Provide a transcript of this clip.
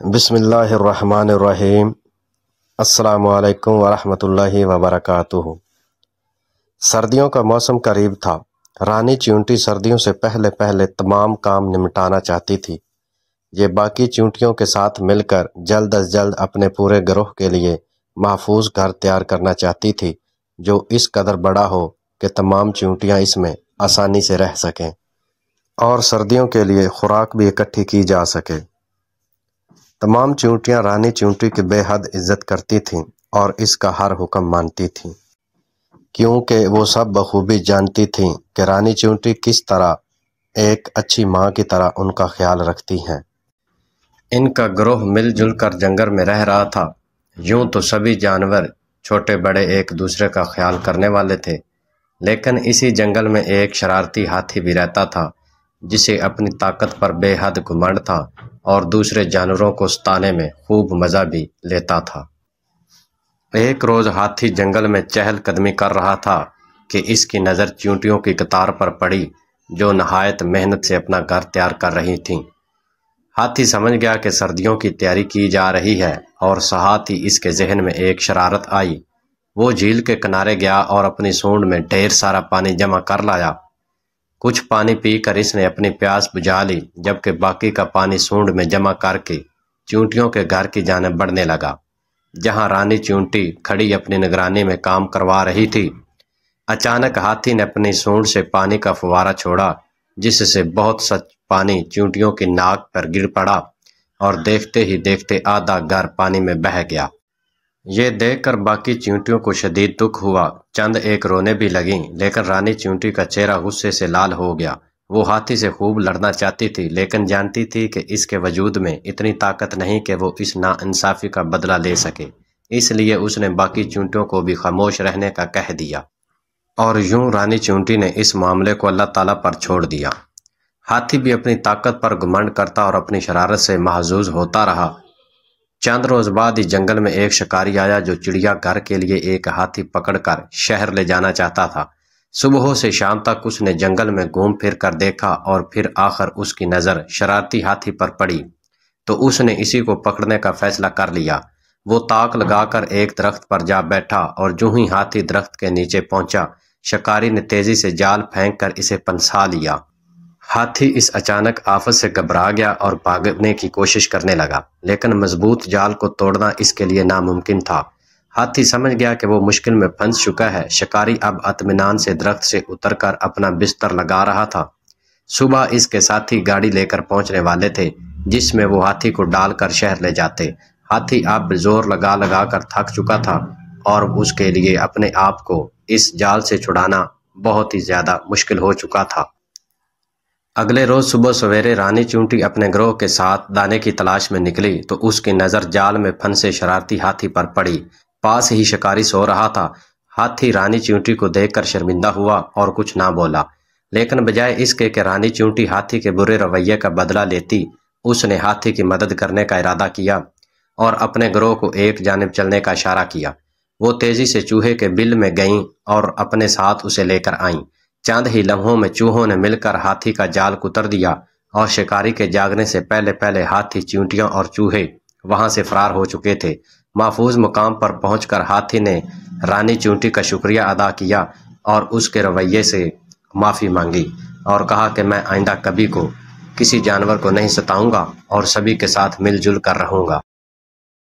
بسم اللہ الرحمن الرحیم۔ السلام علیکم ورحمۃ اللہ وبرکاتہ۔ سردیوں کا موسم قریب تھا۔ رانی چیونٹی سردیوں سے پہلے تمام کام نمٹانا چاہتی تھی۔ یہ باقی چیونٹیوں کے ساتھ مل کر جلد از جلد اپنے پورے گروہ کے لیے محفوظ گھر تیار کرنا چاہتی تھی، جو اس قدر بڑا ہو کہ تمام چیونٹیاں اس میں آسانی سے رہ سکیں اور سردیوں کے لیے خوراک بھی اکٹھی کی جا سکے۔ تمام چیونٹیاں رانی چیونٹی کی بے حد عزت کرتی تھیں اور اس کا ہر حکم مانتی تھیں، کیونکہ وہ سب بخوبی جانتی تھیں کہ رانی چیونٹی کس طرح ایک اچھی ماں کی طرح ان کا خیال رکھتی ہیں۔ ان کا گروہ مل جل کر جنگل میں رہ رہا تھا۔ یوں تو سبھی جانور چھوٹے بڑے ایک دوسرے کا خیال کرنے والے تھے، لیکن اسی جنگل میں ایک شرارتی ہاتھی بھی رہتا تھا، جسے اپنی طاقت پر بے حد گھمنڈ تھا اور دوسرے جانوروں کو ستانے میں خوب مزہ بھی لیتا تھا۔ ایک روز ہاتھی جنگل میں چہل قدمی کر رہا تھا کہ اس کی نظر چیونٹیوں کی قطار پر پڑی، جو نہایت محنت سے اپنا گھر تیار کر رہی تھیں۔ ہاتھی سمجھ گیا کہ سردیوں کی تیاری کی جا رہی ہے اور ساتھ ہی اس کے ذہن میں ایک شرارت آئی۔ وہ جھیل کے کنارے گیا اور اپنی سونڈ میں ڈھیر سارا پانی جمع کر لایا۔ کچھ پانی پی کر اس نے اپنی پیاس بجھا لی، جبکہ باقی کا پانی سونڈ میں جمع کر کے چیونٹیوں کے گھر کی جانب بڑھنے لگا، جہاں رانی چیونٹی کھڑی اپنی نگرانی میں کام کروا رہی تھی۔ اچانک ہاتھی نے اپنی سونڈ سے پانی کا فوارہ چھوڑا، جس سے بہت سا پانی چیونٹیوں کی ناک پر گر پڑا اور دیکھتے ہی دیکھتے آدھا گھر پانی میں بہہ گیا۔ یہ دیکھ کر باقی چیونٹیوں کو شدید دکھ ہوا، چند ایک رونے بھی لگیں، لیکن رانی چیونٹی کا چہرہ غصے سے لال ہو گیا۔ وہ ہاتھی سے خوب لڑنا چاہتی تھی، لیکن جانتی تھی کہ اس کے وجود میں اتنی طاقت نہیں کہ وہ اس ناانصافی کا بدلہ لے سکے۔ اس لیے اس نے باقی چیونٹیوں کو بھی خاموش رہنے کا کہہ دیا، اور یوں رانی چیونٹی نے اس معاملے کو اللہ تعالیٰ پر چھوڑ دیا۔ ہاتھی بھی اپنی طاقت پر گھمنڈ کرتا اور اپنی شرارت سے محظوظ ہوتا رہا۔ چند روز بعد ہی جنگل میں ایک شکاری آیا، جو چڑیا گھر کے لیے ایک ہاتھی پکڑ کر شہر لے جانا چاہتا تھا۔ صبح سے شام تک اس نے جنگل میں گھوم پھر کر دیکھا اور پھر آخر اس کی نظر شرارتی ہاتھی پر پڑی، تو اس نے اسی کو پکڑنے کا فیصلہ کر لیا۔ وہ طاق لگا کر ایک درخت پر جا بیٹھا اور جو ہی ہاتھی درخت کے نیچے پہنچا، شکاری نے تیزی سے جال پھینک کر اسے پنسا لیا۔ ہاتھی اس اچانک آفت سے گھبرا گیا اور بھاگنے کی کوشش کرنے لگا، لیکن مضبوط جال کو توڑنا اس کے لیے ناممکن تھا۔ ہاتھی سمجھ گیا کہ وہ مشکل میں پھنس چکا ہے۔ شکاری اب اطمینان سے درخت سے اتر کر اپنا بستر لگا رہا تھا۔ صبح اس کے ساتھی گاڑی لے کر پہنچنے والے تھے، جس میں وہ ہاتھی کو ڈال کر شہر لے جاتے۔ ہاتھی اب زور لگا لگا کر تھک چکا تھا اور اس کے لیے اپنے آپ کو اس جال سے چھڑانا بہت ہی زیادہ مشکل ہو چکا تھا۔ اگلے روز صبح سویرے رانی چیونٹی اپنے گروہ کے ساتھ دانے کی تلاش میں نکلی، تو اس کی نظر جال میں پھنسے شرارتی ہاتھی پر پڑی۔ پاس ہی شکاری سو رہا تھا۔ ہاتھی رانی چیونٹی کو دیکھ کر شرمندہ ہوا اور کچھ نہ بولا، لیکن بجائے اس کے کہ رانی چیونٹی ہاتھی کے برے رویے کا بدلہ لیتی، اس نے ہاتھی کی مدد کرنے کا ارادہ کیا اور اپنے گروہ کو ایک جانب چلنے کا اشارہ کیا۔ وہ تیزی سے چوہے کے بل میں گئیں اور اپنے ساتھ اسے لے کر آئیں۔ چند ہی لمحوں میں چوہوں نے مل کر ہاتھی کا جال کتر دیا اور شکاری کے جاگنے سے پہلے ہاتھی، چیونٹیاں اور چوہے وہاں سے فرار ہو چکے تھے۔ محفوظ مقام پر پہنچ کر ہاتھی نے رانی چیونٹی کا شکریہ ادا کیا اور اس کے رویے سے معافی مانگی اور کہا کہ میں آئندہ کبھی کو کسی جانور کو نہیں ستاؤں گا اور سبھی کے ساتھ مل جل کر رہوں گا۔